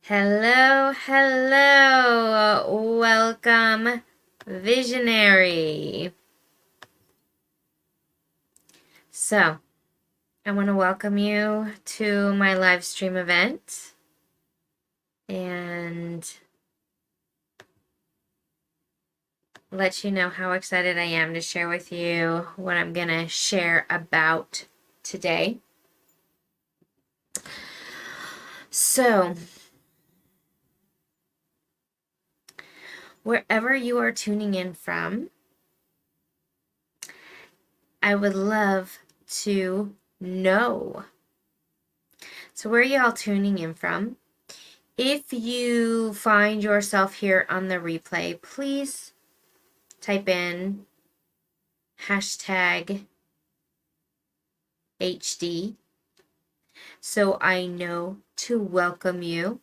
Hello, hello. Welcome, visionary. So, I want to welcome you to my live stream event and let you know how excited I am to share with you what I'm going to share about today. So, wherever you are tuning in from, I would love to know. So, where are y'all tuning in from? If you find yourself here on the replay, please type in hashtag HD so I know to welcome you.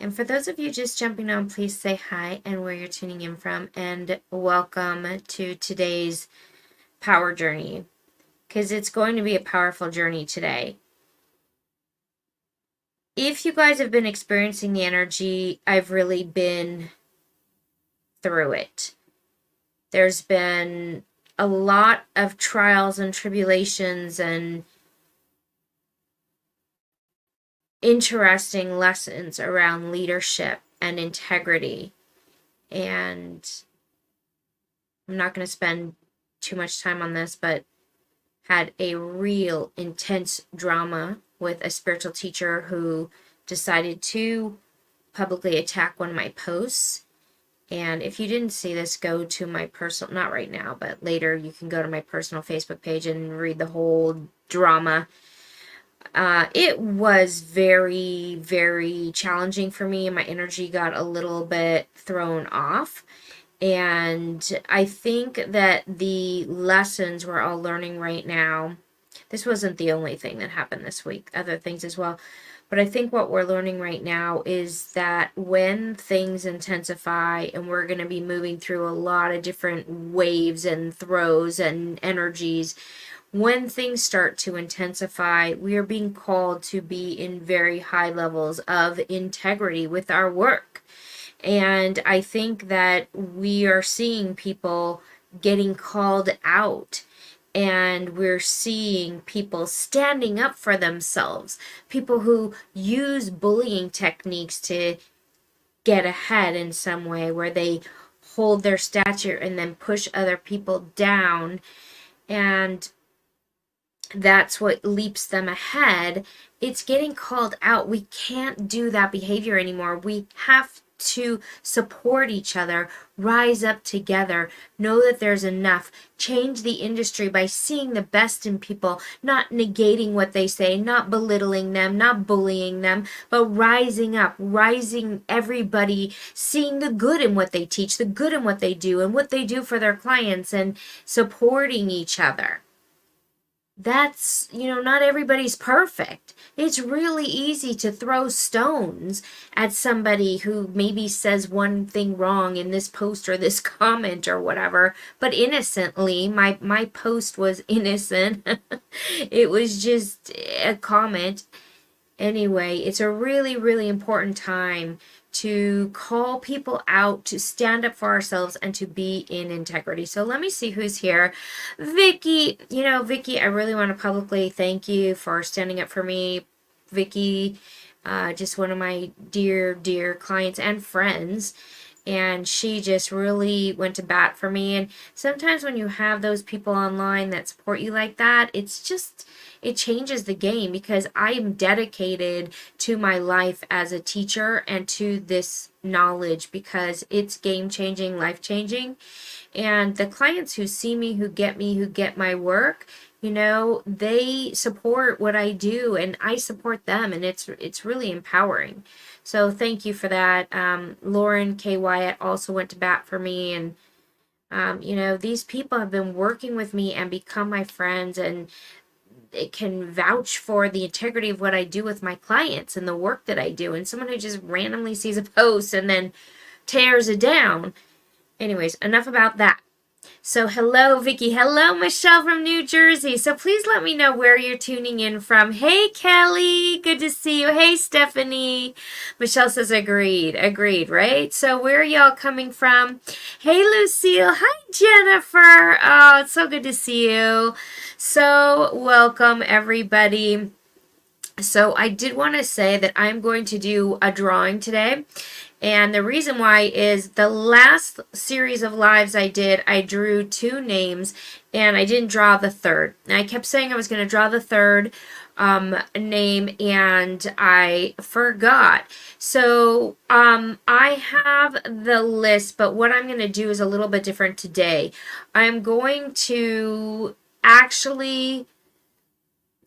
And for those of you just jumping on, please say hi and where you're tuning in from, and welcome to today's power journey, because it's going to be a powerful journey today. If you guys have been experiencing the energy, I've really been through it. There's been a lot of trials and tribulations and interesting lessons around leadership and integrity. And I'm not going to spend too much time on this, but had a real intense drama with a spiritual teacher who decided to publicly attack one of my posts. And if you didn't see this, go to my personal, not right now, but later, you can go to my personal Facebook page and read the whole drama. It was very, very challenging for me. My energy got a little bit thrown off. And I think that the lessons we're all learning right now, this wasn't the only thing that happened this week, other things as well. But I think what we're learning right now is that when things intensify, and we're going to be moving through a lot of different waves and throes and energies, when things start to intensify, we are being called to be in very high levels of integrity with our work. And I think that we are seeing people getting called out, and we're seeing people standing up for themselves, people who use bullying techniques to get ahead in some way, where they hold their stature and then push other people down, and that's what leaps them ahead. It's getting called out. We can't do that behavior anymore. We have to support each other, rise up together, know that there's enough, change the industry by seeing the best in people, not negating what they say, not belittling them, not bullying them, but rising up, rising everybody, seeing the good in what they teach, the good in what they do, and what they do for their clients, and supporting each other. That's, not everybody's perfect. It's really easy to throw stones at somebody who maybe says one thing wrong in this post or this comment or whatever, but innocently. My post was innocent. It was just a comment. Anyway, it's a really, really important time to call people out, to stand up for ourselves, and to be in integrity. So let me see who's here. Vicky, Vicky, I really want to publicly thank you for standing up for me. Vicky, just one of my dear, dear clients and friends. And she just really went to bat for me. And sometimes when you have those people online that support you like that, it changes the game, because I am dedicated to my life as a teacher and to this knowledge, because it's game-changing, life-changing. And the clients who see me, who get my work, they support what I do, and I support them, and it's really empowering. So thank you for that. Lauren K. Wyatt also went to bat for me, and these people have been working with me and become my friends, and it can vouch for the integrity of what I do with my clients and the work that I do. And someone who just randomly sees a post and then tears it down. Anyways, enough about that. So hello, Vicky. Hello, Michelle from New Jersey. So please let me know where you're tuning in from. Hey, Kelly. Good to see you. Hey, Stephanie. Michelle says agreed. Agreed, right? So where are y'all coming from? Hey, Lucille. Hi, Jennifer. Oh, it's so good to see you. So welcome, everybody. So I did want to say that I'm going to do a drawing today. And the reason why is the last series of lives I did, I drew 2 names and I didn't draw the third. And I kept saying I was going to draw the third name and I forgot. So I have the list, but what I'm going to do is a little bit different today. I'm going to actually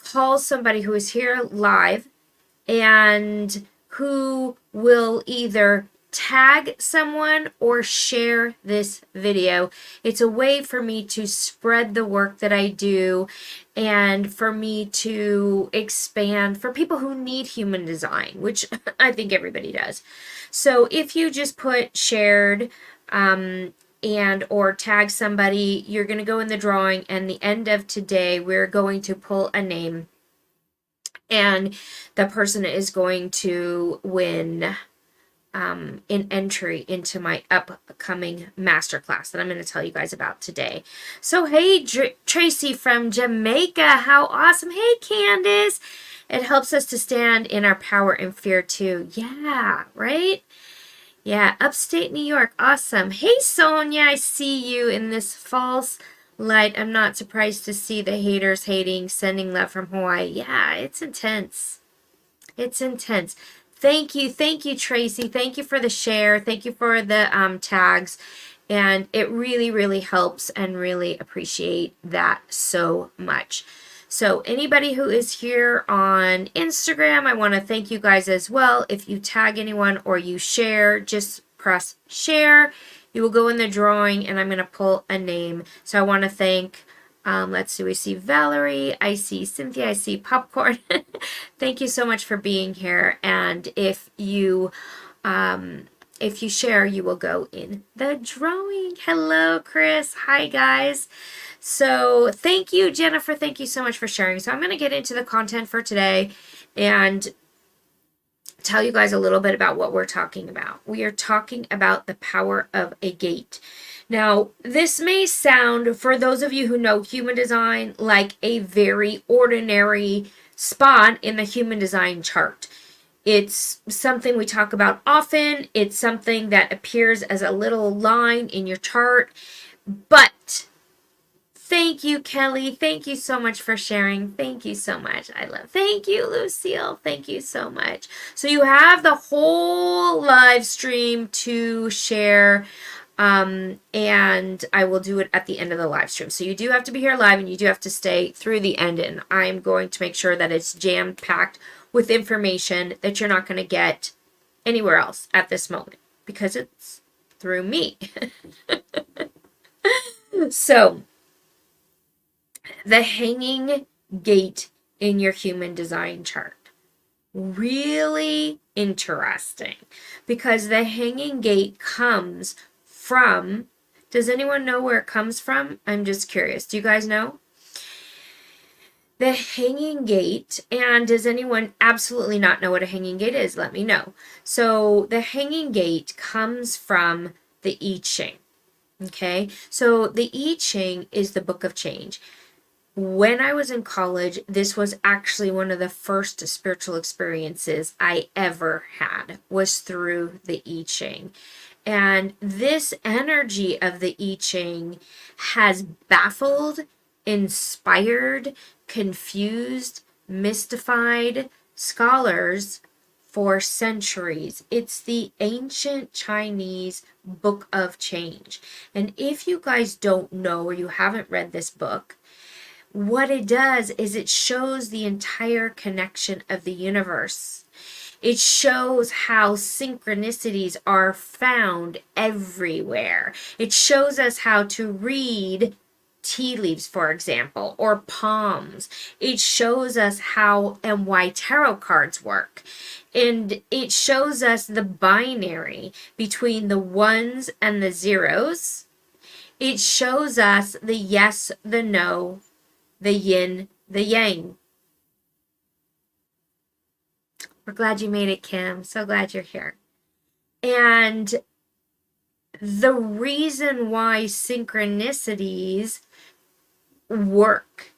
call somebody who is here live and who will either tag someone or share this video. It's a way for me to spread the work that I do and for me to expand for people who need human design, which I think everybody does. So if you just put shared and or tag somebody, you're going to go in the drawing, and the end of today we're going to pull a name and the person is going to win an entry into my upcoming masterclass that I'm going to tell you guys about today. So hey, Tracy from Jamaica, how awesome. Hey, Candace. It helps us to stand in our power and fear too. Yeah, right? Yeah, upstate New York. Awesome. Hey, Sonia, I see you in this false light. I'm not surprised to see the haters hating, sending love from Hawaii. Yeah, it's intense. It's intense. Thank you, Tracy. Thank you for the share. Thank you for the tags. And it really, really helps, and really appreciate that so much. So anybody who is here on Instagram, I want to thank you guys as well. If you tag anyone or you share, just press share. You will go in the drawing and I'm going to pull a name. So I want to thank, let's see, we see Valerie, I see Cynthia, I see Popcorn. Thank you so much for being here. And if you share, you will go in the drawing. Hello, Chris. Hi, guys. So thank you, Jennifer. Thank you so much for sharing. So I'm going to get into the content for today and tell you guys a little bit about what we're talking about. We are talking about the power of a gate. Now, this may sound, for those of you who know human design, like a very ordinary spot in the human design chart. It's something we talk about often. It's something that appears as a little line in your chart. But thank you, Kelly. Thank you so much for sharing. Thank you so much. Thank you, Lucille. Thank you so much. So you have the whole live stream to share. And I will do it at the end of the live stream. So you do have to be here live and you do have to stay through the end. And I'm going to make sure that it's jam-packed with information that you're not going to get anywhere else at this moment because it's through me. So, the hanging gate in your human design chart. Really interesting because the hanging gate comes from, does anyone know where it comes from? I'm just curious. Do you guys know? The hanging gate, and does anyone absolutely not know what a hanging gate is? Let me know. So the hanging gate comes from the I Ching. Okay, so the I Ching is the book of change. When I was in college, this was actually one of the first spiritual experiences I ever had, was through the I Ching. And this energy of the I Ching has baffled, inspired, confused, mystified scholars for centuries. It's the ancient Chinese book of change. And if you guys don't know or you haven't read this book, what it does is it shows the entire connection of the universe. It shows how synchronicities are found everywhere. It shows us how to read tea leaves, for example, or palms. It shows us how and why tarot cards work. And it shows us the binary between the ones and the zeros. It shows us the yes, the no, the yin, the yang. We're glad you made it, Kim. So glad you're here. And the reason why synchronicities work,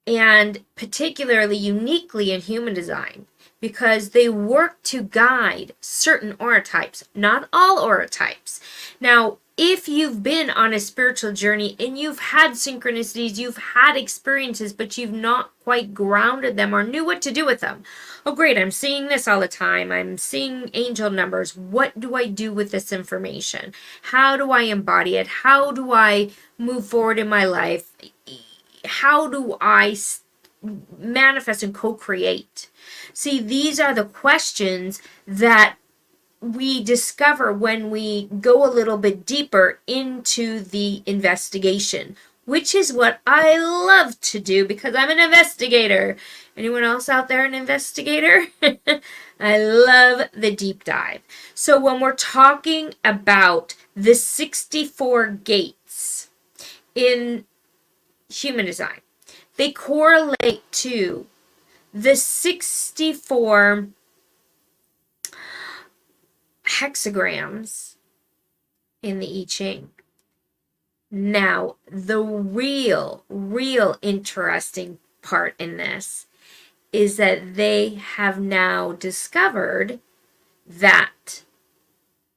and particularly uniquely in human design, because they work to guide certain aura types, not all aura types. Now, if you've been on a spiritual journey and you've had synchronicities, you've had experiences, but you've not quite grounded them or knew what to do with them. Oh, great, I'm seeing this all the time. I'm seeing angel numbers. What do I do with this information? How do I embody it? How do I move forward in my life? How do I manifest and co-create? See, these are the questions that we discover when we go a little bit deeper into the investigation, which is what I love to do because I'm an investigator. Anyone else out there an investigator? I love the deep dive. So when we're talking about the 64 gates in human design, they correlate to the 64 hexagrams in the I Ching. Now, the real interesting part in this is that they have now discovered that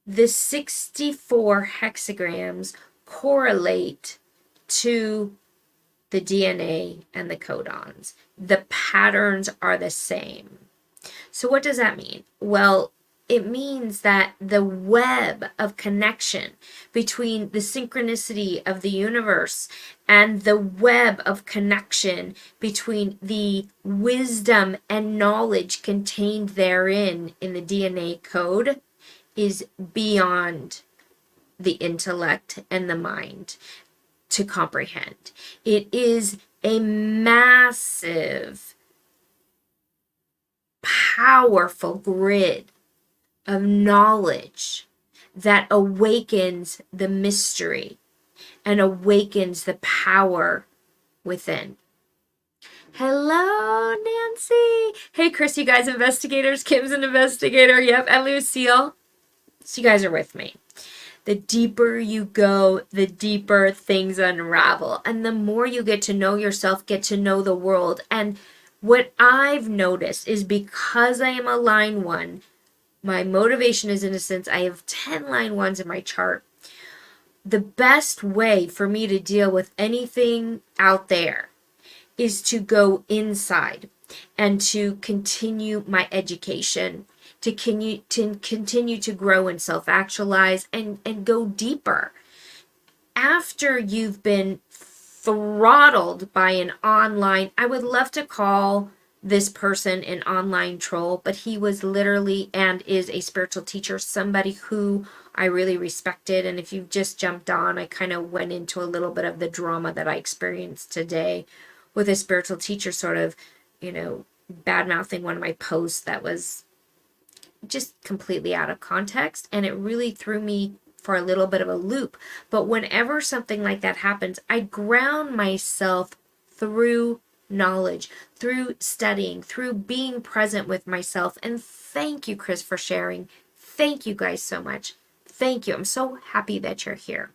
the 64 hexagrams correlate to the DNA and the codons. The patterns are the same. So what does that mean? Well, it means that the web of connection between the synchronicity of the universe and the web of connection between the wisdom and knowledge contained therein in the DNA code is beyond the intellect and the mind to comprehend. It is a massive, powerful grid of knowledge that awakens the mystery and awakens the power within. Hello, Nancy. Hey, Chris, you guys investigators. Kim's an investigator. Yep, and Lucille. So you guys are with me. The deeper you go, the deeper things unravel. And the more you get to know yourself, get to know the world. And what I've noticed is because I am a line one, my motivation is innocence. I have 10 line ones in my chart. The best way for me to deal with anything out there is to go inside and to continue my education, to continue to grow and self-actualize and go deeper. After you've been throttled by an online, I would love to call this person an online troll, but he was literally and is a spiritual teacher, somebody who I really respected. And if you've just jumped on, I kind of went into a little bit of the drama that I experienced today with a spiritual teacher sort of, bad-mouthing one of my posts that was just completely out of context. And it really threw me for a little bit of a loop. But whenever something like that happens, I ground myself through knowledge, through studying, through being present with myself. And thank you, Chris, for sharing. Thank you guys so much. Thank you. I'm so happy that you're here.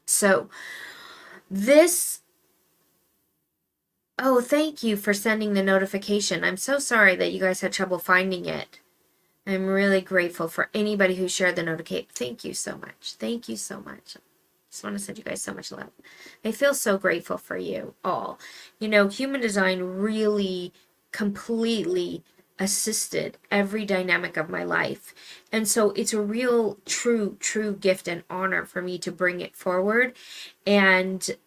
So thank you for sending the notification. I'm so sorry that you guys had trouble finding it. I'm really grateful for anybody who shared the notification. Thank you so much. Thank you so much. Just want to send you guys so much love. I feel so grateful for you all. Human design really completely assisted every dynamic of my life. And so it's a real, true gift and honor for me to bring it forward. And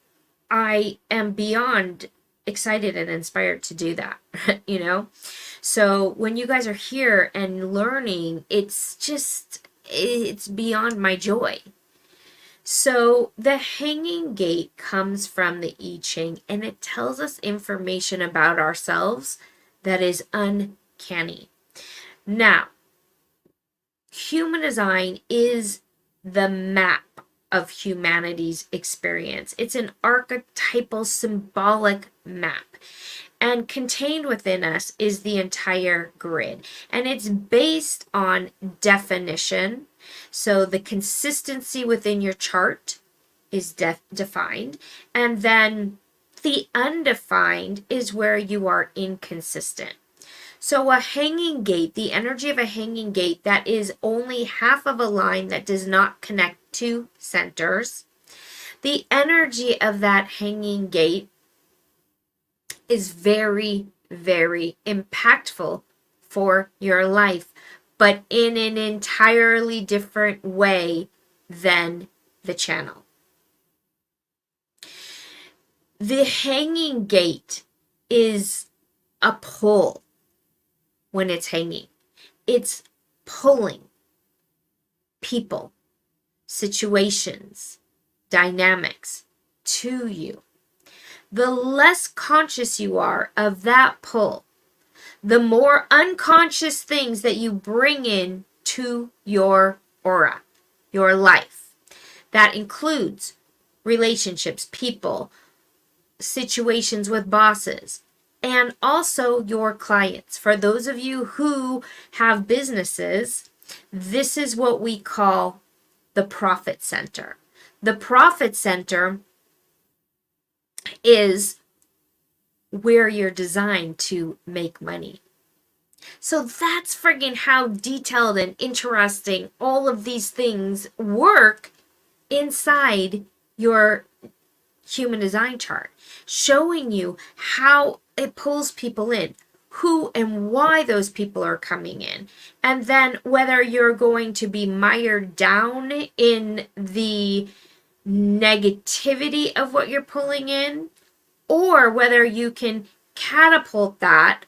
I am beyond excited and inspired to do that, So when you guys are here and learning, it's beyond my joy. So the hanging gate comes from the I Ching, and it tells us information about ourselves that is uncanny. Now, human design is the map of humanity's experience. It's an archetypal symbolic map. And contained within us is the entire grid. And it's based on definition. So the consistency within your chart is defined. And then the undefined is where you are inconsistent. So a hanging gate, the energy of a hanging gate that is only half of a line that does not connect to centers, the energy of that hanging gate is very, very impactful for your life, but in an entirely different way than the channel. The hanging gate is a pull when it's hanging. It's pulling people, situations, dynamics to you. The less conscious you are of that pull, the more unconscious things that you bring in to your aura, your life. That includes relationships, people, situations with bosses, and also your clients. For those of you who have businesses, this is what we call the profit center. The profit center is where you're designed to make money. So that's friggin' how detailed and interesting all of these things work inside your human design chart, showing you how it pulls people in, who and why those people are coming in, and then whether you're going to be mired down in the negativity of what you're pulling in, or whether you can catapult that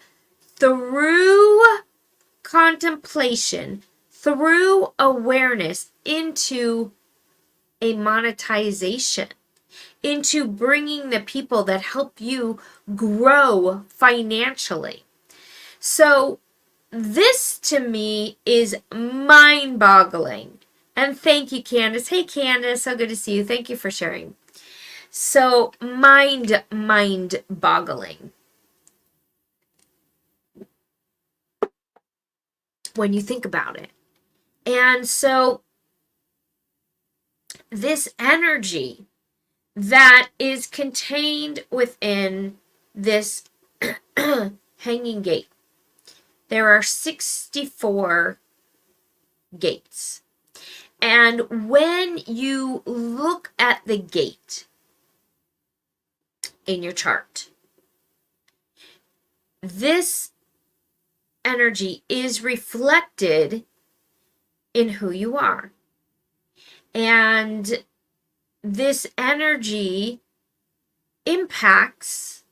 through contemplation, through awareness into a monetization, into bringing the people that help you grow financially. So this to me is mind-boggling. And thank you, Candace. Hey, Candace, so good to see you. Thank you for sharing. So mind-boggling when you think about it. And so this energy that is contained within this hanging gate, there are 64 gates. And when you look at the gate in your chart, this energy is reflected in who you are. And this energy impacts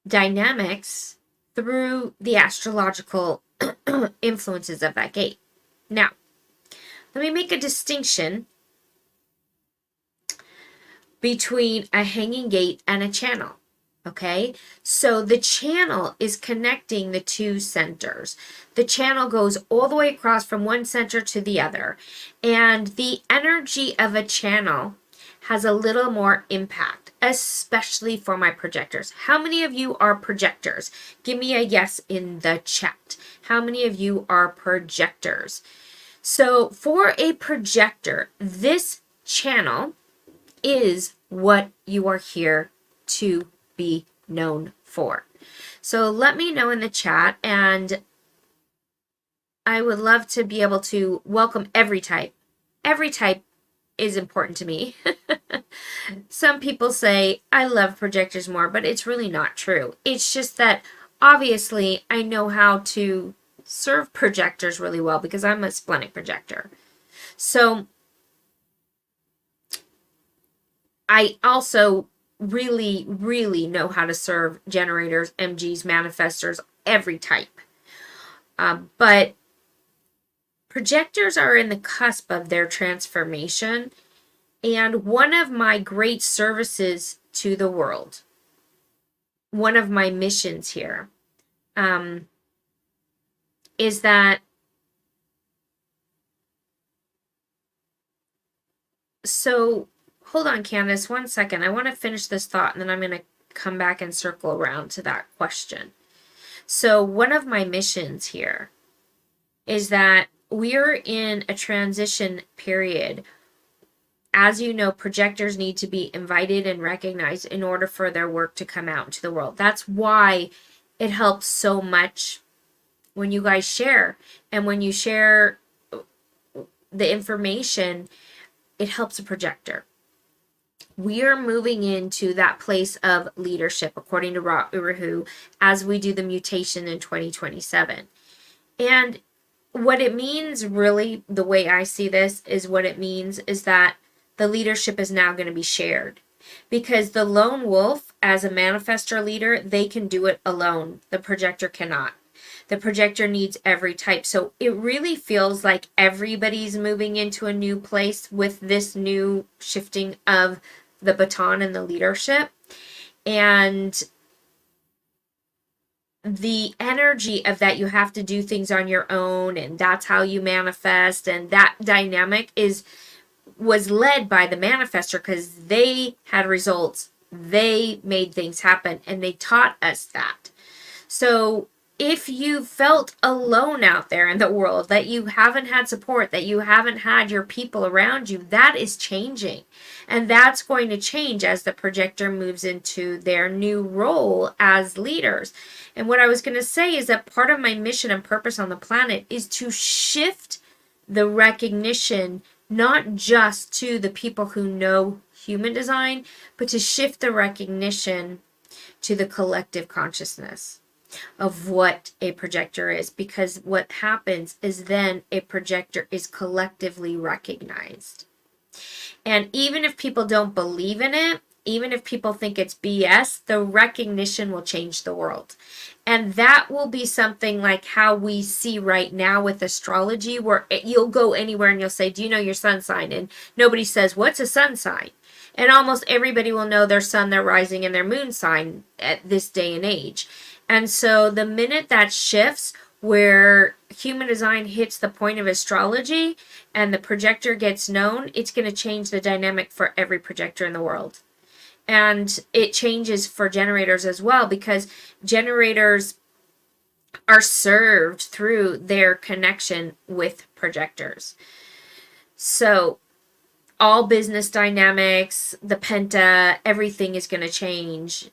dynamics through the astrological influences of that gate. Now, let me make a distinction between a hanging gate and a channel. Okay, so the channel is connecting the two centers. The channel goes all the way across from one center to the other. And the energy of a channel has a little more impact, especially for my projectors. How many of you are projectors? Give me a yes in the chat. How many of you are projectors? So for a projector, this channel is what you are here to be known for. So let me know in the chat, and I would love to be able to welcome every type. Every type is important to me. Some people say I love projectors more, but it's really not true. It's just that obviously I know how to serve projectors really well because I'm a splenic projector. So I also really, really know how to serve generators, MGs, manifestors, every type. But projectors are in the cusp of their transformation. And one of my great services to the world, one of my missions here, is that So hold on, Candace, one second. I want to finish this thought and then I'm going to come back and circle around to that question. So one of my missions here is that we're in a transition period. As you know, projectors need to be invited and recognized in order for their work to come out into the world. That's why it helps so much when you guys share. And when you share the information, it helps a projector. We are moving into that place of leadership, according to Rahu, as we do the mutation in 2027. And what it means, really, the way I see this, is what it means is that the leadership is now going to be shared. Because the lone wolf, as a manifestor leader, they can do it alone. The projector cannot. The projector needs every type. So it really feels like everybody's moving into a new place with this new shifting of the baton and the leadership. And the energy of that, you have to do things on your own and that's how you manifest, and that dynamic was led by the manifestor because they had results, they made things happen, and they taught us that. So if you felt alone out there in the world, that you haven't had support, that you haven't had your people around you, that is changing. And that's going to change as the projector moves into their new role as leaders. And what I was going to say is that part of my mission and purpose on the planet is to shift the recognition, not just to the people who know human design, but to shift the recognition to the collective consciousness of what a projector is. Because what happens is then a projector is collectively recognized. And even if people don't believe in it, even if people think it's BS, the recognition will change the world. And that will be something like how we see right now with astrology, where you'll go anywhere and you'll say, do you know your sun sign? And nobody says, what's a sun sign? And almost everybody will know their sun, their rising, and their moon sign at this day and age. And so the minute that shifts, where human design hits the point of astrology and the projector gets known, it's going to change the dynamic for every projector in the world. And it changes for generators as well, because generators are served through their connection with projectors. So all business dynamics, the penta, everything is going to change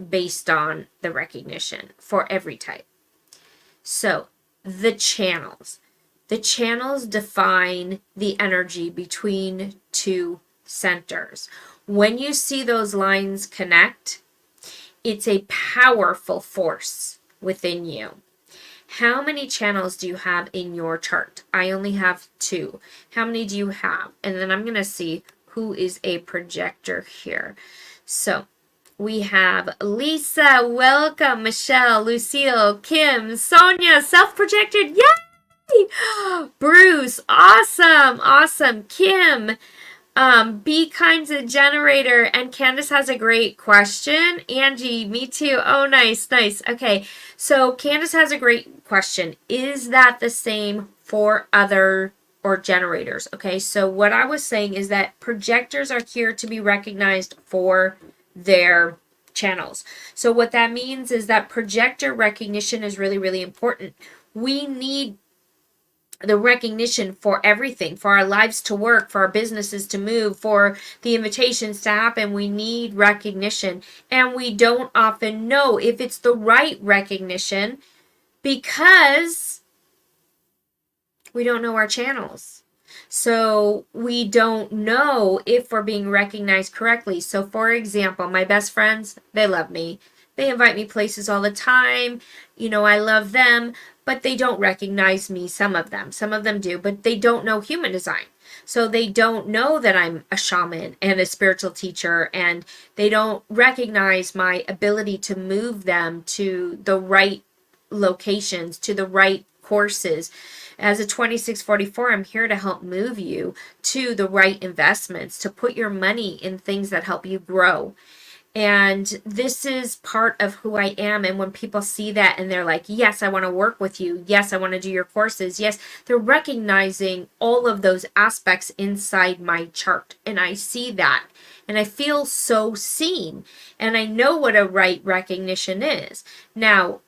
based on the recognition for every type. So the channels define the energy between two centers. When you see those lines connect, it's a powerful force within you. How many channels do you have in your chart? I only have 2. How many do you have? And then I'm going to see who is a projector here. So we have Lisa, welcome, Michelle, Lucille, Kim, Sonia, self-projected, yay! Bruce, awesome, Kim, Be Kind's a generator, and Candace has a great question. Angie, me too. Oh, nice. Okay, so Candace has a great question. Is that the same for other or generators? Okay, so what I was saying is that projectors are here to be recognized for their channels. So what that means is that projector recognition is really, really important. We need the recognition for everything, for our lives to work, for our businesses to move, for the invitations to happen. We need recognition, and we don't often know if it's the right recognition because we don't know our channels. So we don't know if we're being recognized correctly. So for example, my best friends, they love me. They invite me places all the time. I love them, but they don't recognize me. Some of them do, but they don't know human design. So they don't know that I'm a shaman and a spiritual teacher, and they don't recognize my ability to move them to the right locations, to the right courses. As a 2644, I'm here to help move you to the right investments, to put your money in things that help you grow. And this is part of who I am. And when people see that and they're like, yes, I want to work with you. Yes, I want to do your courses. Yes, they're recognizing all of those aspects inside my chart. And I see that. And I feel so seen. And I know what a right recognition is. Now,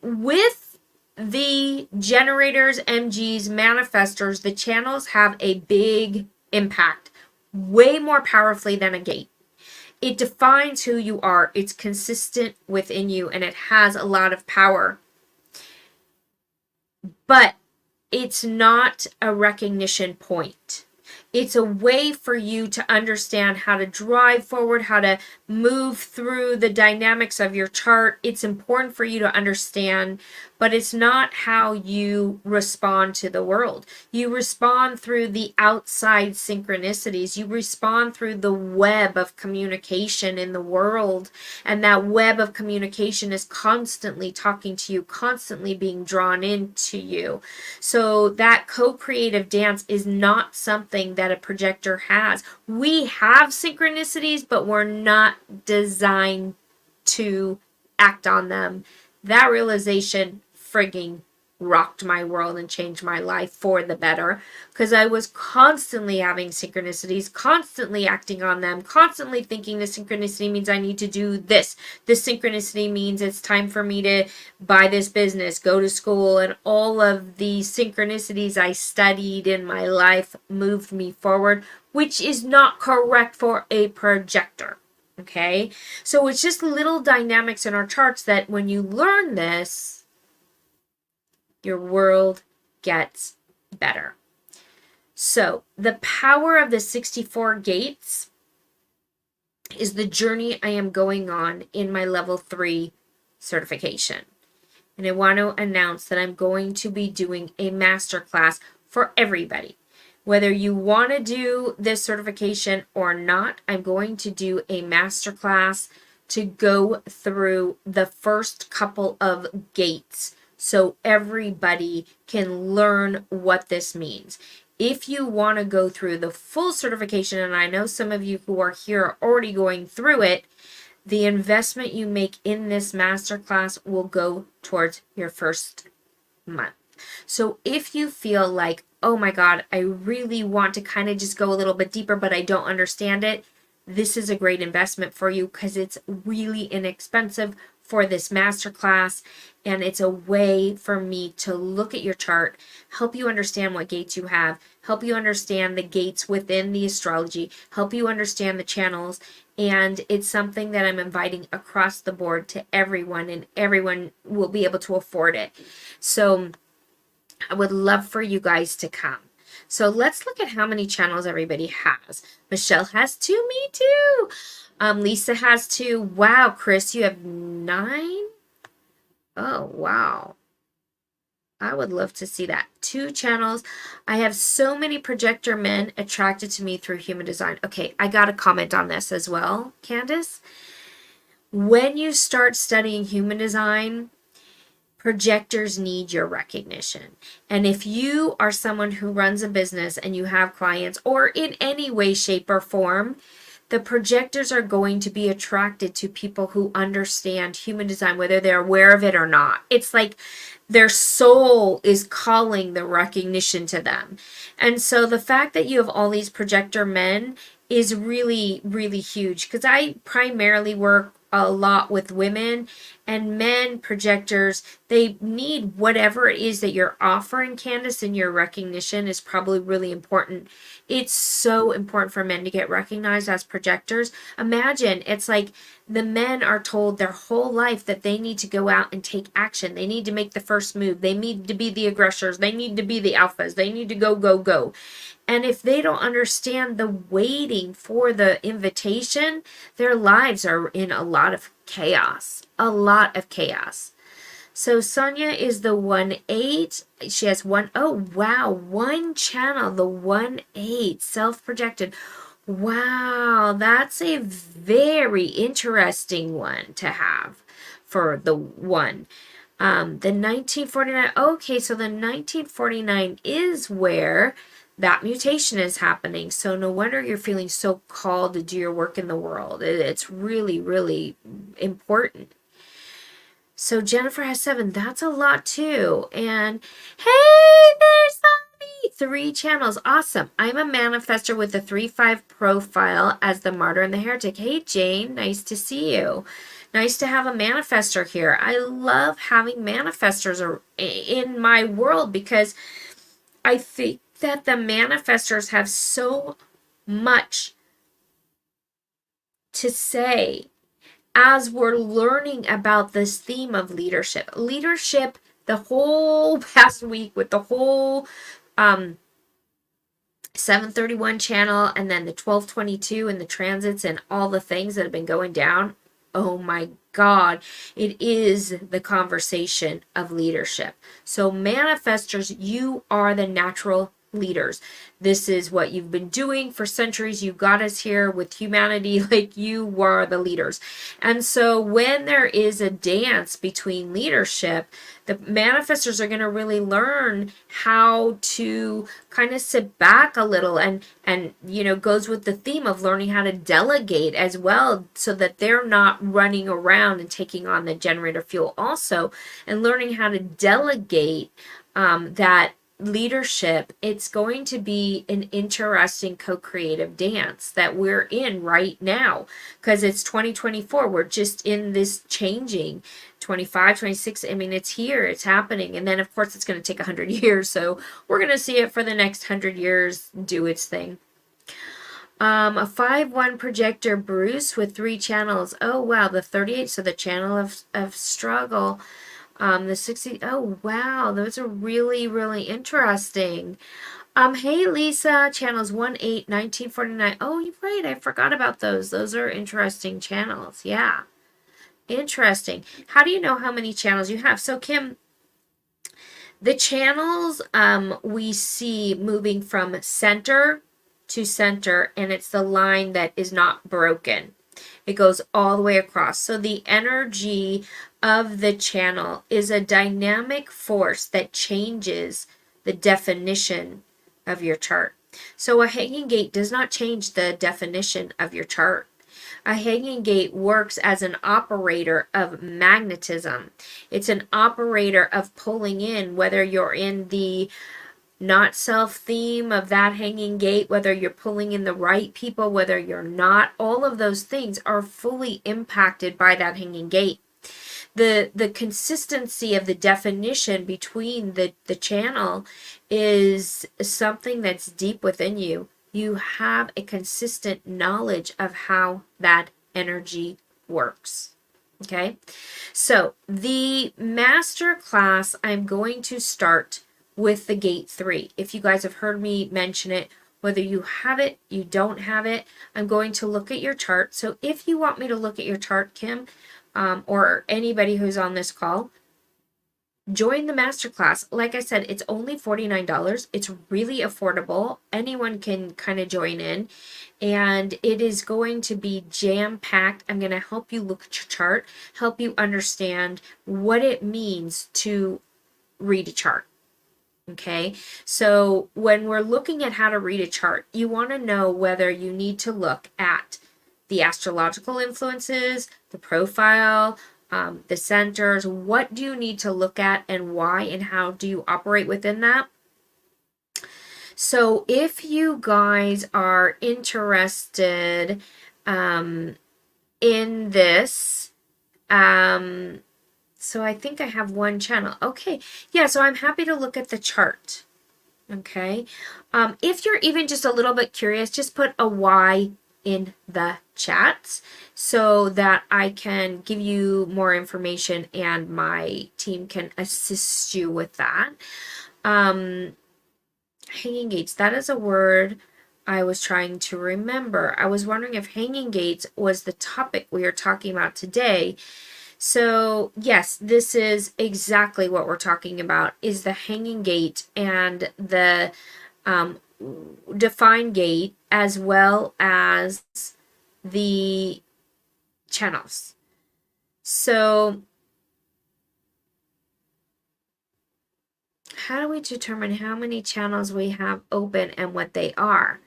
with the generators, MGs, manifestors, the channels have a big impact, way more powerfully than a gate. It defines who you are. It's consistent within you, and it has a lot of power. But it's not a recognition point. It's a way for you to understand how to drive forward, how to move through the dynamics of your chart. It's important for you to understand, but it's not how you respond to the world. You respond through the outside synchronicities. You respond through the web of communication in the world. And that web of communication is constantly talking to you, constantly being drawn into you. So that co-creative dance is not something that a projector has. We have synchronicities, but we're not designed to act on them. That realization frigging rocked my world and changed my life for the better, because I was constantly having synchronicities, constantly acting on them, constantly thinking the synchronicity means I need to do this. This synchronicity means it's time for me to buy this business, go to school, and all of the synchronicities I studied in my life moved me forward, which is not correct for a projector. Okay, so it's just little dynamics in our charts that when you learn this, your world gets better. So the power of the 64 gates is the journey I am going on in my level 3 certification. And I want to announce that I'm going to be doing a masterclass for everybody. Whether you want to do this certification or not, I'm going to do a masterclass to go through the first couple of gates so everybody can learn what this means. If you want to go through the full certification, and I know some of you who are here are already going through it, the investment you make in this masterclass will go towards your first month. So if you feel like, oh my God, I really want to kind of just go a little bit deeper, but I don't understand it, this is a great investment for you because it's really inexpensive for this masterclass. And it's a way for me to look at your chart, help you understand what gates you have, help you understand the gates within the astrology, help you understand the channels. And it's something that I'm inviting across the board to everyone, and everyone will be able to afford it. So I would love for you guys to come. So let's look at how many channels everybody has. Michelle has 2. Me too. Lisa has 2. Wow, Chris, you have 9. Oh, wow. I would love to see that. 2 channels. I have so many projector men attracted to me through human design. Okay, I got to comment on this as well, Candace. When you start studying human design, projectors need your recognition. And if you are someone who runs a business and you have clients, or in any way, shape, or form, the projectors are going to be attracted to people who understand human design, whether they're aware of it or not. It's like their soul is calling the recognition to them. And so the fact that you have all these projector men is really, really huge, because I primarily work a lot with women, and men projectors, they need whatever it is that you're offering, Candace, and your recognition is probably really important. It's so important for men to get recognized as projectors. Imagine, it's like the men are told their whole life that they need to go out and take action. They need to make the first move. They need to be the aggressors. They need to be the alphas. They need to go, go, go. And if they don't understand the waiting for the invitation, their lives are in a lot of chaos. A lot of chaos. So Sonia is the 1/8. She has 1. Oh, wow. 1 channel, the 1/8, self-projected. Wow, that's a very interesting one to have for the 1. The 1949. Okay, so the 1949 is where that mutation is happening. So no wonder you're feeling so called to do your work in the world. It's really, really important. So Jennifer has 7. That's a lot too. And hey, there's Bobby. 3 channels. Awesome. I'm a manifester with a 3-5 profile as the martyr and the heretic. Hey, Jane. Nice to see you. Nice to have a manifester here. I love having manifestors in my world because I think that the manifestors have so much to say as we're learning about this theme of leadership. Leadership, the whole past week with the whole 731 channel and then the 1222 and the transits and all the things that have been going down. Oh my God, it is the conversation of leadership. So manifestors, you are the natural leaders. This is what you've been doing for centuries. You got us here with humanity, like you were the leaders. And so when there is a dance between leadership, the manifestors are going to really learn how to kind of sit back a little and goes with the theme of learning how to delegate as well, so that they're not running around and taking on the generator fuel also, and learning how to delegate that leadership. It's going to be an interesting co-creative dance that we're in right now because it's 2024. We're just in this changing 25, 26. I mean, it's here, it's happening. And then of course it's going to take 100 years. So we're going to see it for the next 100 years do its thing. A 5-1 projector Bruce with 3 channels. Oh wow, the 38. So the channel of struggle. The 60. Oh wow, those are really, really interesting. Hey Lisa, channels 1-8, 1949. Oh, you're right, I forgot about those. Those are interesting channels. Yeah. Interesting. How do you know how many channels you have? So Kim, the channels we see moving from center to center, and it's the line that is not broken. It goes all the way across. So the energy of the channel is a dynamic force that changes the definition of your chart. So a hanging gate does not change the definition of your chart. A hanging gate works as an operator of magnetism. It's an operator of pulling in, whether you're in the not self theme of that hanging gate, whether you're pulling in the right people, whether you're not, all of those things are fully impacted by that hanging gate. The consistency of the definition between the channel is something that's deep within you. You have a consistent knowledge of how that energy works. Okay, so the master class, I'm going to start with the gate 3. If you guys have heard me mention it, whether you have it, you don't have it, I'm going to look at your chart. So if you want me to look at your chart, Kim, or anybody who's on this call, join the masterclass. Like I said, it's only $49. It's really affordable. Anyone can kind of join in, and it is going to be jam-packed. I'm going to help you look at your chart, help you understand what it means to read a chart. Okay, so when we're looking at how to read a chart, you want to know whether you need to look at the astrological influences, the profile, the centers. What do you need to look at and why, and how do you operate within that? So if you guys are interested in this, so I think I have one channel. Okay, yeah, so I'm happy to look at the chart. Okay, if you're even just a little bit curious, just put a Y in the chat so that I can give you more information and my team can assist you with that. Hanging gates, that is a word I was trying to remember. I was wondering if hanging gates was the topic we are talking about today. So yes, this is exactly what we're talking about, is the hanging gate and the defined gate, as well as the channels. So how do we determine how many channels we have open and what they are?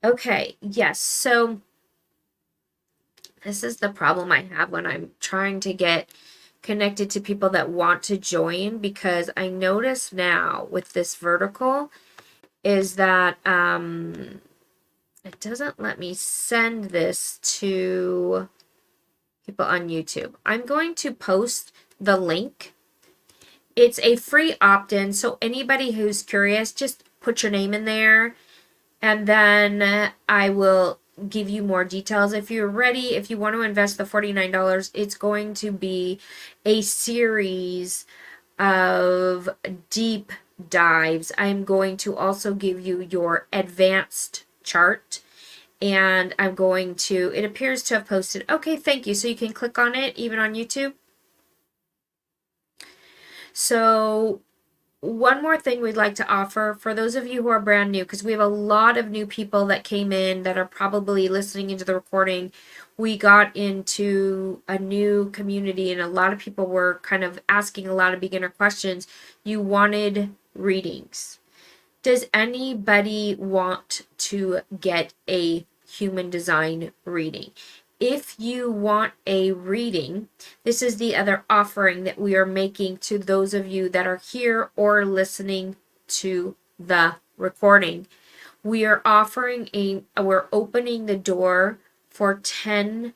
Okay, yes. So this is the problem I have when I'm trying to get connected to people that want to join, because I notice now with this vertical is that it doesn't let me send this to people on YouTube. I'm going to post the link. It's a free opt-in, so anybody who's curious, just put your name in there, and then I will give you more details. If you're ready, if you want to invest the $49, it's going to be a series of deep dives. I'm going to also give you your advanced chart, and I'm going to, it appears to have posted. Okay, thank you. So you can click on it even on YouTube. So one more thing we'd like to offer for those of you who are brand new, because we have a lot of new people that came in that are probably listening into the recording. We got into a new community and a lot of people were kind of asking a lot of beginner questions. You wanted readings. Does anybody want to get a human design reading? If you want a reading, this is the other offering that we are making to those of you that are here or listening to the recording. We are offering we're opening the door for 10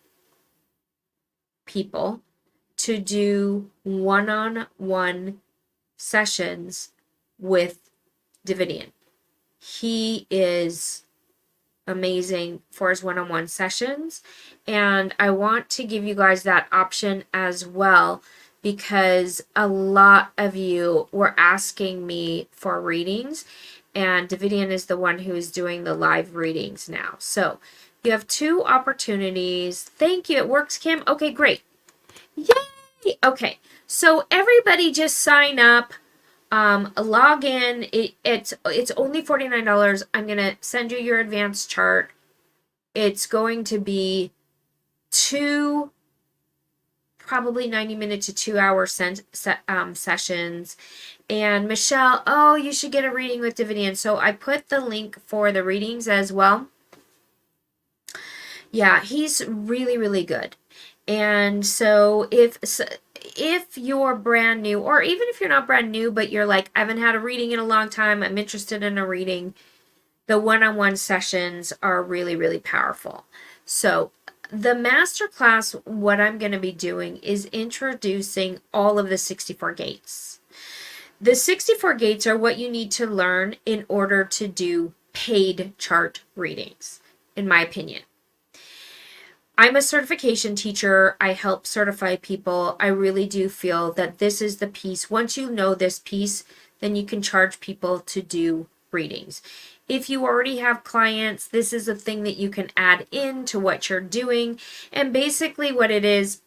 people to do one-on-one sessions with Davidian. He is amazing for his one-on-one sessions, and I want to give you guys that option as well, because a lot of you were asking me for readings, and Davidian is the one who is doing the live readings now. So you have 2 opportunities. Thank you. It works, Kim. Okay, great. Yay. Okay, so everybody just sign up. Log in. It's only $49. I'm gonna send you your advanced chart. It's going to be 2 probably 90-minute to 2-hour sessions. And Michelle, oh, you should get a reading with Davidian. So I put the link for the readings as well. Yeah, he's really, really good. And so if you're brand new, or even if you're not brand new, but you're like, I haven't had a reading in a long time, I'm interested in a reading, the one-on-one sessions are really, really powerful. So the masterclass, what I'm going to be doing is introducing all of the 64 gates. The 64 gates are what you need to learn in order to do paid chart readings, in my opinion. I'm a certification teacher. I help certify people. I really do feel that this is the piece. Once you know this piece, then you can charge people to do readings. If you already have clients, this is a thing that you can add into what you're doing. And basically what it is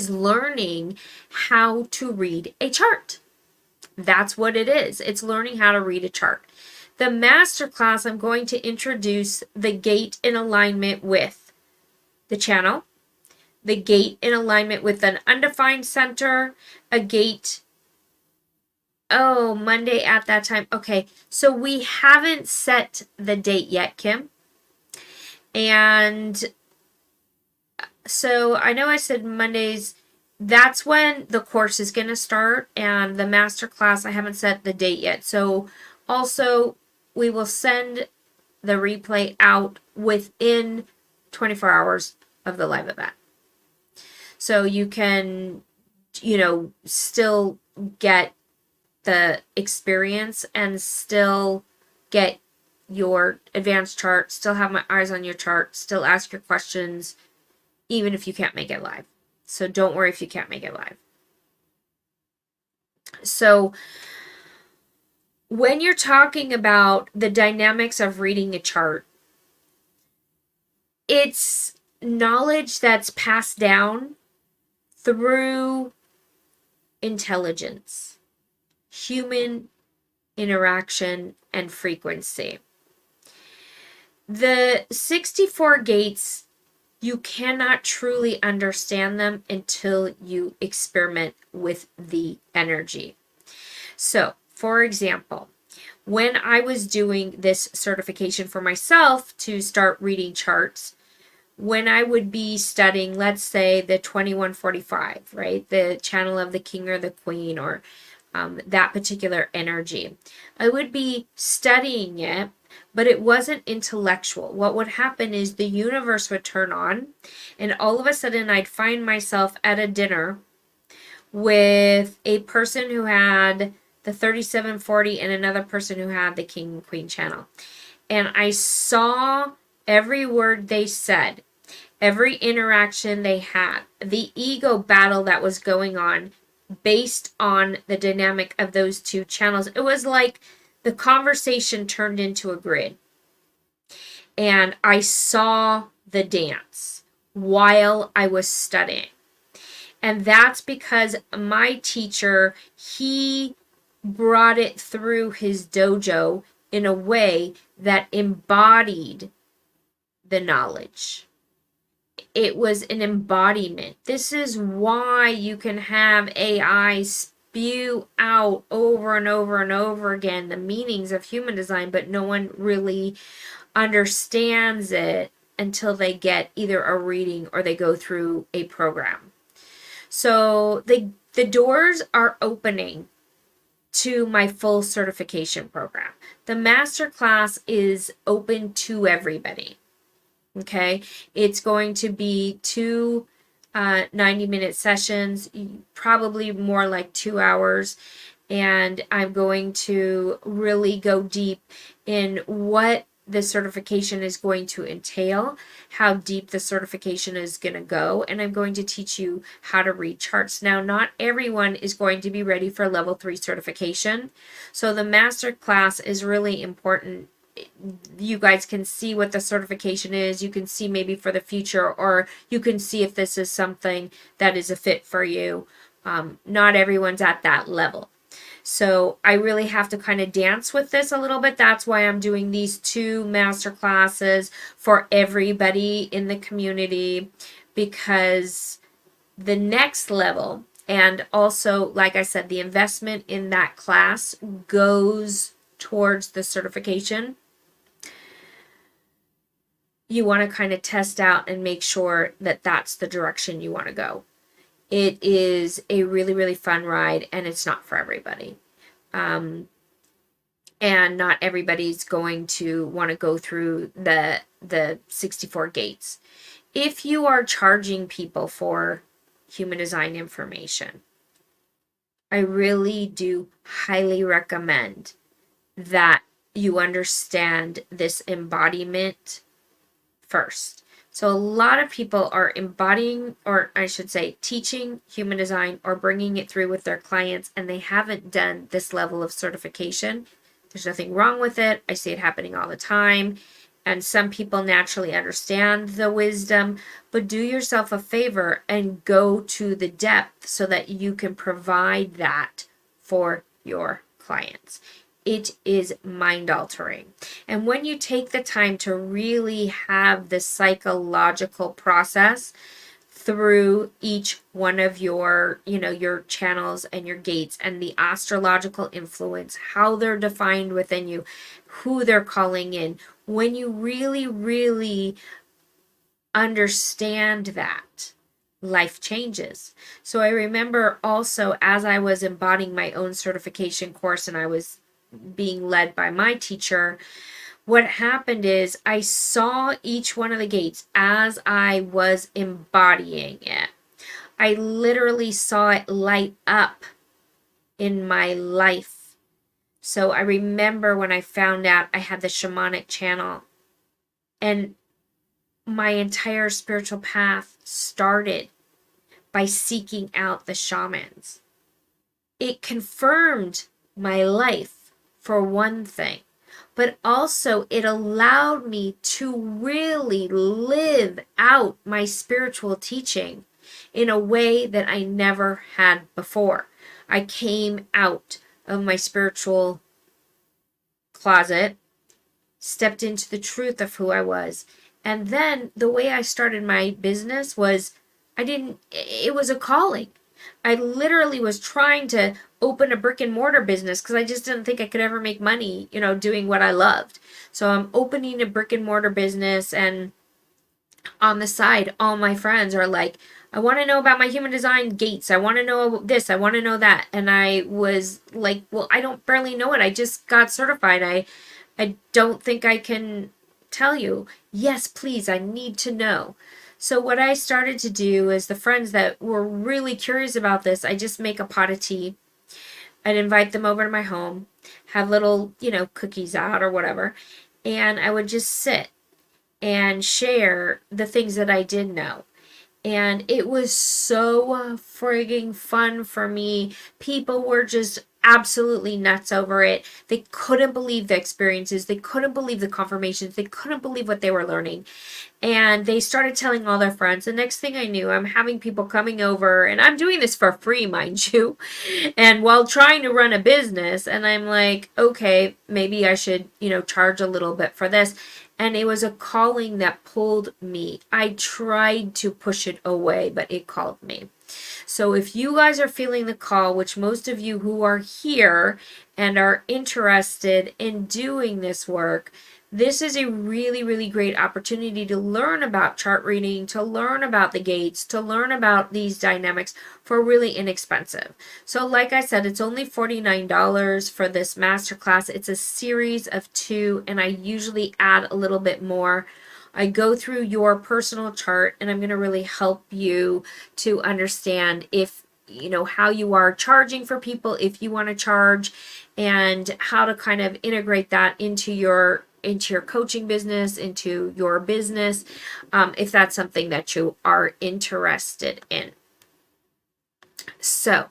learning how to read a chart. That's what it is. It's learning how to read a chart. The masterclass, I'm going to introduce the gate in alignment with the channel, the gate in alignment with an undefined center, a gate, oh, Monday at that time. Okay, so we haven't set the date yet, Kim. And so I know I said Mondays. That's when the course is going to start, and the masterclass, I haven't set the date yet. So also, we will send the replay out within 24 hours of the live event. So you can, still get the experience and still get your advanced chart, still have my eyes on your chart, still ask your questions, even if you can't make it live. So don't worry if you can't make it live. So when you're talking about the dynamics of reading a chart, it's knowledge that's passed down through intelligence, human interaction, and frequency. The 64 gates, you cannot truly understand them until you experiment with the energy. So, for example, when I was doing this certification for myself to start reading charts, when I would be studying, let's say the 2145, right? The channel of the king or the queen, or that particular energy, I would be studying it, but it wasn't intellectual. What would happen is the universe would turn on, and all of a sudden I'd find myself at a dinner with a person who had the 3740 and another person who had the king and queen channel. And I saw every word they said, every interaction they had, the ego battle that was going on based on the dynamic of those two channels. It was like the conversation turned into a grid. And I saw the dance while I was studying. And that's because my teacher, he brought it through his dojo in a way that embodied the knowledge. It was an embodiment. This is why you can have AI spew out over and over and over again the meanings of human design, but no one really understands it until they get either a reading or they go through a program. So the doors are opening to my full certification program. The Masterclass is open to everybody. Okay, it's going to be two 90-minute sessions, probably more like 2 hours. And I'm going to really go deep in what the certification is going to entail, how deep the certification is going to go, and I'm going to teach you how to read charts. Now, not everyone is going to be ready for level 3 certification, so the master class is really important. You guys can see what the certification is. You can see maybe for the future, or you can see if this is something that is a fit for you. Not everyone's at that level. So I really have to kind of dance with this a little bit. That's why I'm doing these 2 master classes for everybody in the community, because the next level, and also, like I said, the investment in that class goes towards the certification. You want to kind of test out and make sure that that's the direction you want to go. It is a really, really fun ride, and it's not for everybody. And not everybody's going to want to go through the 64 gates. If you are charging people for human design information, I really do highly recommend that you understand this embodiment first. So a lot of people are embodying, or I should say teaching human design or bringing it through with their clients, and they haven't done this level of certification. There's nothing wrong with it. I see it happening all the time. And some people naturally understand the wisdom, but do yourself a favor and go to the depth so that you can provide that for your clients. It is mind-altering. And when you take the time to really have the psychological process through each one of your, your channels and your gates, and the astrological influence, how they're defined within you, who they're calling in, when you really, really understand that, life changes. So I remember also, as I was embodying my own certification course and I was being led by my teacher, what happened is I saw each one of the gates as I was embodying it. I literally saw it light up in my life. So I remember when I found out I had the shamanic channel, and my entire spiritual path started by seeking out the shamans. It confirmed my life, for one thing, but also it allowed me to really live out my spiritual teaching in a way that I never had before. I came out of my spiritual closet, stepped into the truth of who I was, and then the way I started my business was it was a calling. I literally was trying to open a brick and mortar business because I just didn't think I could ever make money, doing what I loved. So I'm opening a brick and mortar business, and on the side, all my friends are like, I want to know about my human design gates. I want to know this. I want to know that. And I was like, well, I don't barely know it. I just got certified. I don't think I can tell you. Yes, please. I need to know. So what I started to do is the friends that were really curious about this, I just make a pot of tea. I'd invite them over to my home, have little, cookies out or whatever. And I would just sit and share the things that I did know. And it was so frigging fun for me. People were just absolutely nuts over it. They couldn't believe the experiences. They couldn't believe the confirmations. They couldn't believe what they were learning. And they started telling all their friends. The next thing I knew, I'm having people coming over, and I'm doing this for free, mind you, and while trying to run a business. And I'm like, okay, maybe I should, charge a little bit for this. And it was a calling that pulled me. I tried to push it away, but it called me. So if you guys are feeling the call, which most of you who are here and are interested in doing this work, this is a really, really great opportunity to learn about chart reading, to learn about the gates, to learn about these dynamics for really inexpensive. So like I said, it's only $49 for this masterclass. It's a series of 2, and I usually add a little bit more. I go through your personal chart, and I'm going to really help you to understand if how you are charging for people, if you want to charge, and how to kind of integrate that into your coaching business, into your business, if that's something that you are interested in. So,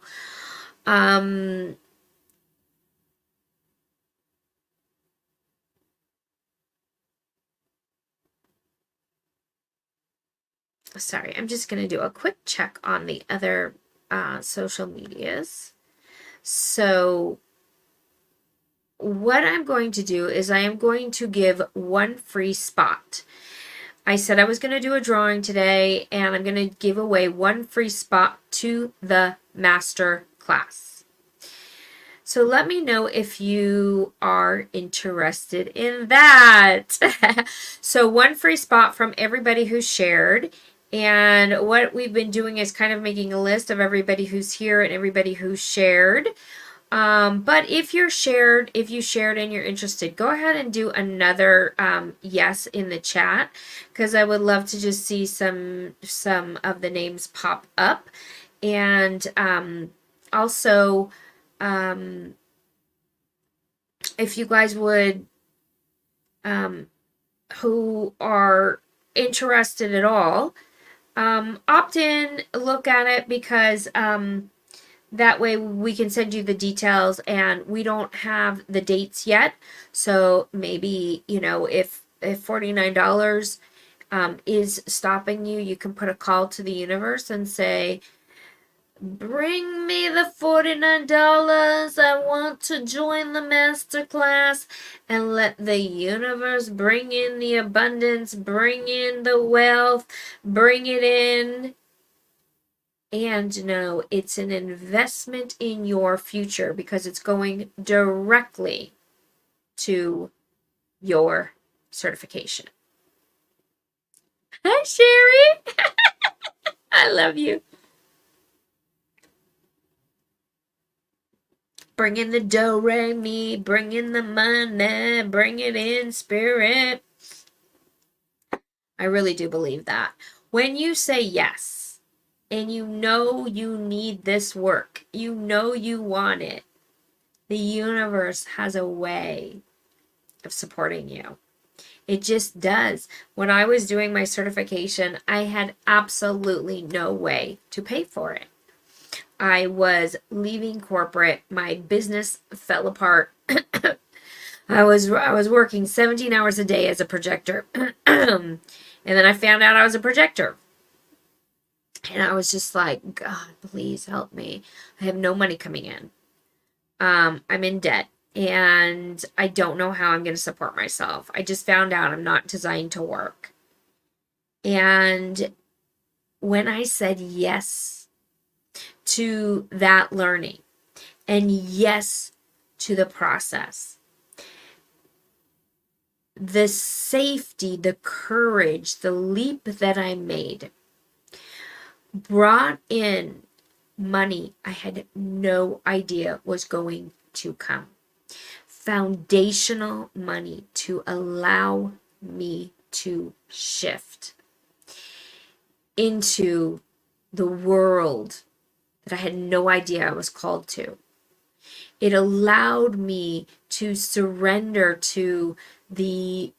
sorry, I'm just going to do a quick check on the other social medias. So what I'm going to do is I am going to give one free spot. I said I was going to do a drawing today, and I'm going to give away one free spot to the master class. So let me know if you are interested in that. So one free spot from everybody who shared. And what we've been doing is kind of making a list of everybody who's here and everybody who shared. But if you shared and you're interested, go ahead and do another yes in the chat, because I would love to just see some of the names pop up. And also, if you guys would, who are interested at all, opt in, look at it, because that way we can send you the details, and we don't have the dates yet. So maybe, if $49 is stopping you, you can put a call to the universe and say, bring me the $49. I want to join the masterclass, and let the universe bring in the abundance, bring in the wealth, bring it in. And know it's an investment in your future, because it's going directly to your certification. Hi, Sherry. I love you. Bring in the do, re, mi, bring in the money, bring it in, spirit. I really do believe that. When you say yes, and you know you need this work, you know you want it, the universe has a way of supporting you. It just does. When I was doing my certification, I had absolutely no way to pay for it. I was leaving corporate. My business fell apart. I was working 17 hours a day as a projector. And then I found out I was a projector. And I was just like, God, please help me. I have no money coming in. I'm in debt, and I don't know how I'm going to support myself. I just found out I'm not designed to work. And when I said yes to that learning, and yes to the process. The safety, the courage, the leap that I made brought in money I had no idea was going to come. Foundational money to allow me to shift into the world that I had no idea I was called to. It allowed me to surrender to the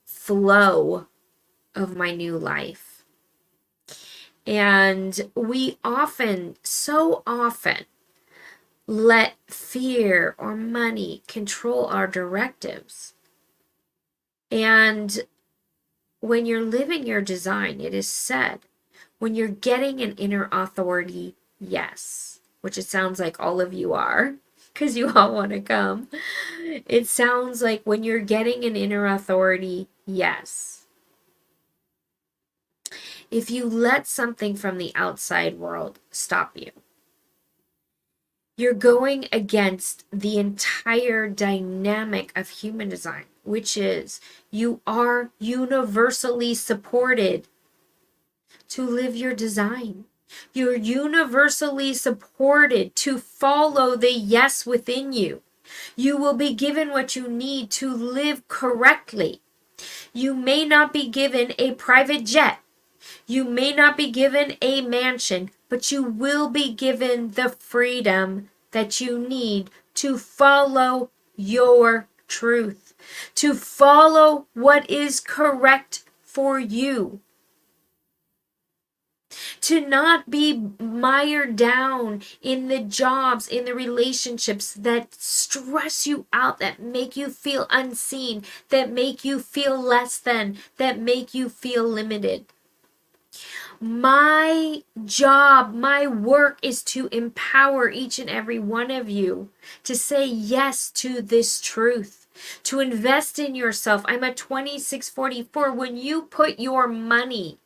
flow of my new life. And we often, so often, let fear or money control our directives. And when you're living your design, it is said, when you're getting an inner authority, yes, which it sounds like all of you are, because you all want to come. It sounds like when you're getting an inner authority, yes. If you let something from the outside world stop you, you're going against the entire dynamic of human design, which is you are universally supported to live your design. You're universally supported to follow the yes within you. You will be given what you need to live correctly. You may not be given a private jet. You may not be given a mansion, but you will be given the freedom that you need to follow your truth, to follow what is correct for you. To not be mired down in the jobs, in the relationships that stress you out, that make you feel unseen, that make you feel less than, that make you feel limited. My job, my work is to empower each and every one of you to say yes to this truth, to invest in yourself. I'm a 2644. When you put your money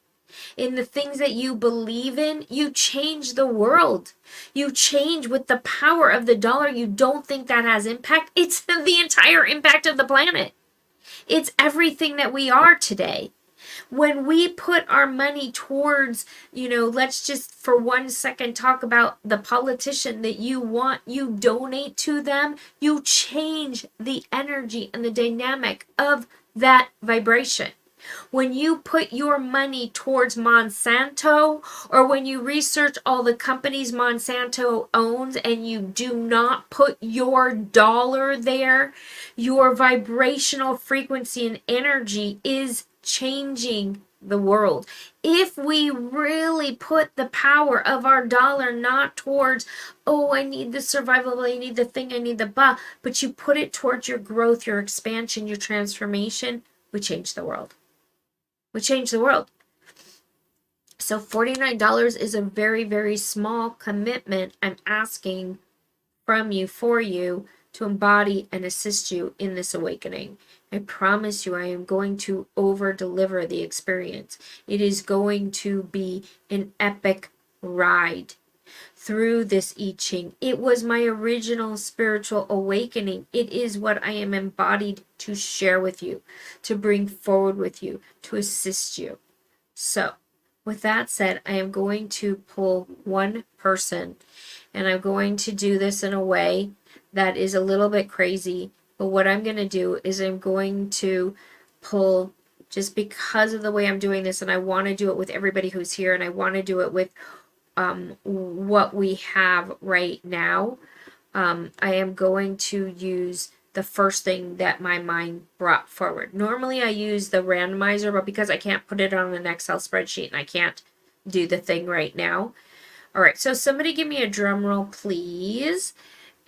in the things that you believe in, you change the world. You change with the power of the dollar. You don't think that has impact? It's the entire impact of the planet. It's everything that we are today. When we put our money towards, let's just for 1 second talk about the politician that you want, you donate to them, you change the energy and the dynamic of that vibration. When you put your money towards Monsanto, or when you research all the companies Monsanto owns and you do not put your dollar there, your vibrational frequency and energy is changing the world. If we really put the power of our dollar not towards, oh, I need the survival, I need the thing, I need the blah, but you put it towards your growth, your expansion, your transformation, we change the world. We change the world. So $49 is a very, very small commitment I'm asking from you, for you, to embody and assist you in this awakening. I promise you I am going to over-deliver the experience. It is going to be an epic ride through this I Ching. It was my original spiritual awakening. It is what I am embodied to share with you, to bring forward with you, to assist you. So, with that said, I am going to pull one person, and I'm going to do this in a way that is a little bit crazy. But what I'm going to do is I'm going to pull, just because of the way I'm doing this, and I want to do it with everybody who's here, and I want to do it with what we have right now. I am going to use the first thing that my mind brought forward. Normally I use the randomizer, but because I can't put it on an Excel spreadsheet and I can't do the thing right now. All right, so somebody give me a drum roll, please.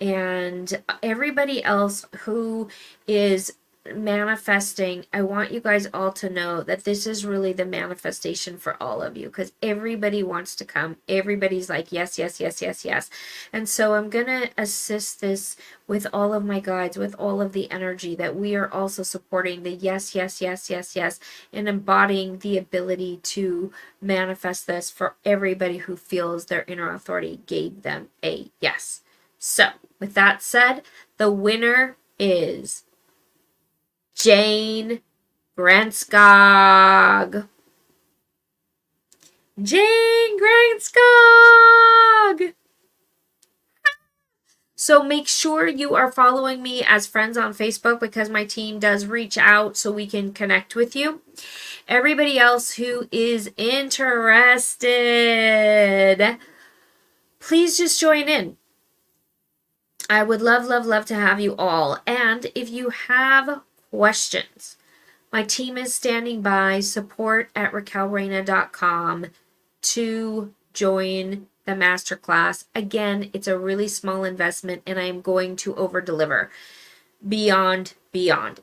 And everybody else who is manifesting, I want you guys all to know that this is really the manifestation for all of you, because everybody wants to come. Everybody's like, yes, yes, yes, yes, yes. And so I'm going to assist this with all of my guides, with all of the energy, that we are also supporting the yes, yes, yes, yes, yes, and embodying the ability to manifest this for everybody who feels their inner authority gave them a yes. So with that said, the winner is Jane Granskog. Jane Granskog! So make sure you are following me as friends on Facebook, because my team does reach out so we can connect with you. Everybody else who is interested, please just join in. I would love, love, love to have you all. And if you have questions, my team is standing by, support@raquelreina.com, to join the masterclass. Again, it's a really small investment, and I am going to over deliver beyond.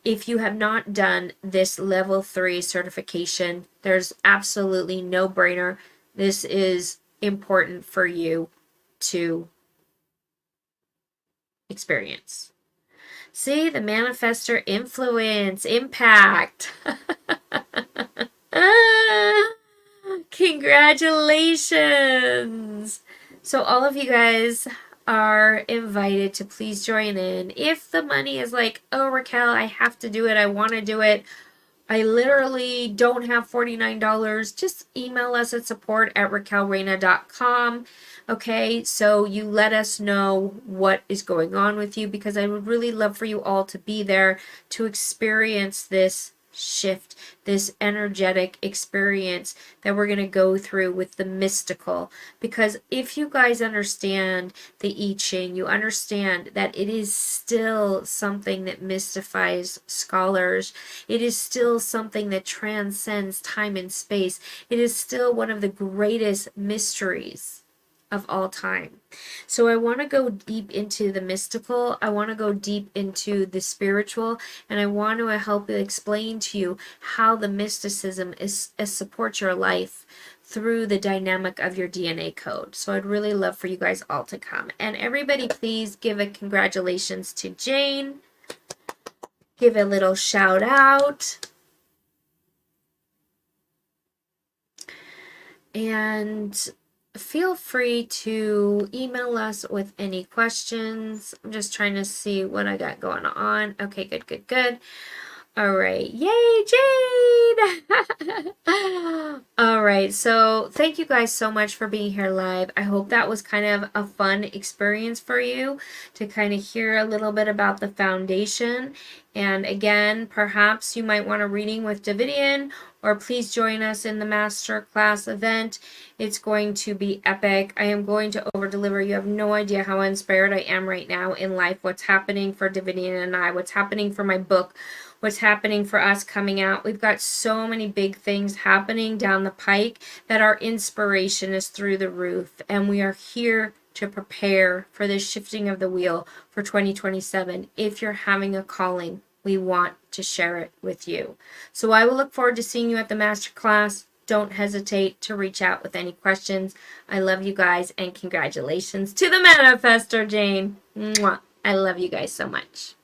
If you have not done this level 3 certification, there's absolutely no brainer. This is important for you to experience. See, the manifestor influence, impact. Congratulations. So all of you guys are invited to please join in. If the money is like, oh, Raquel, I have to do it, I want to do it, I literally don't have $49, just email us at support@raquelreina.com. Okay, so you let us know what is going on with you, because I would really love for you all to be there to experience this shift, this energetic experience that we're going to go through with the mystical. Because if you guys understand the I Ching, you understand that it is still something that mystifies scholars. It is still something that transcends time and space. It is still one of the greatest mysteries of all time. So I want to go deep into the mystical. I want to go deep into the spiritual, and I want to help explain to you how the mysticism supports your life through the dynamic of your DNA code. So I'd really love for you guys all to come. And everybody, please give a congratulations to Jane. Give a little shout out. And feel free to email us with any questions. I'm just trying to see what I got going on. Okay, good. All right. Yay, Jade! All right. So thank you guys so much for being here live. I hope that was kind of a fun experience for you to kind of hear a little bit about the foundation. And again, perhaps you might want a reading with Davidian, or please join us in the Masterclass event. It's going to be epic. I am going to over deliver. You have no idea how inspired I am right now in life. What's happening for Davidian and I, what's happening for my book, what's happening for us coming out. We've got so many big things happening down the pike that our inspiration is through the roof. And we are here to prepare for the shifting of the wheel for 2027. If you're having a calling, we want to share it with you. So I will look forward to seeing you at the masterclass. Don't hesitate to reach out with any questions. I love you guys, and congratulations to the manifestor, Jane. Mwah. I love you guys so much.